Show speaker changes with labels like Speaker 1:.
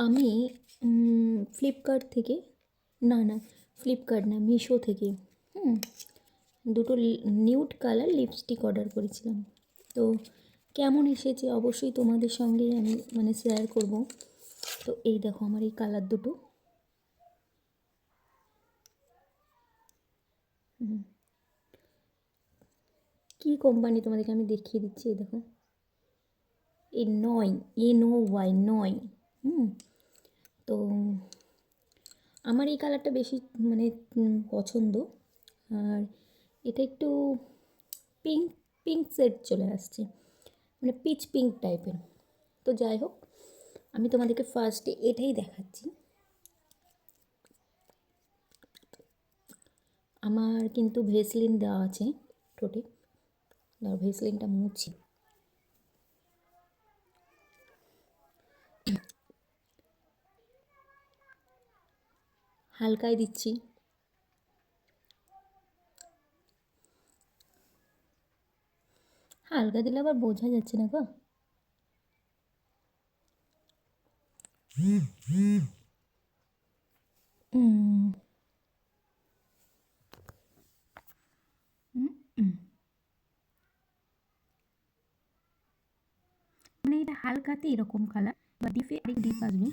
Speaker 1: আমি ফ্লিপকার্ট থেকে, না ফ্লিপকার্ট না, মিশো থেকে দুটো নিউড কালার লিপস্টিক অর্ডার করেছিলাম। তো কেমন এসেছে অবশ্যই তোমাদের সঙ্গে আমি মানে শেয়ার করব। তো এই দেখো আমার এই কালার দুটো। কী কোম্পানি তোমাদেরকে আমি দেখিয়ে দিচ্ছি, এই দেখো, এই নয়, NOY, নয়। তো আমার এই কালারটা বেশি মানে পছন্দ। আর এটা একটু পিঙ্ক পিঙ্ক সেট চলে আসছে, মানে পিচ পিঙ্ক টাইপের। তো যাই হোক, আমি তোমাদেরকে ফার্স্টে এটাই দেখাচ্ছি। আমার কিন্তু ভেসলিন দেওয়া আছে ঠোঁটে, আর ভেসলিনটা মুছি। হালকায় দিচ্ছি। হালকা দিলে আবার বোঝা যাচ্ছে না গো। মানে এটা হালকাতে এরকম কালার, বা ডিপে আরেক ডিপ আসবে।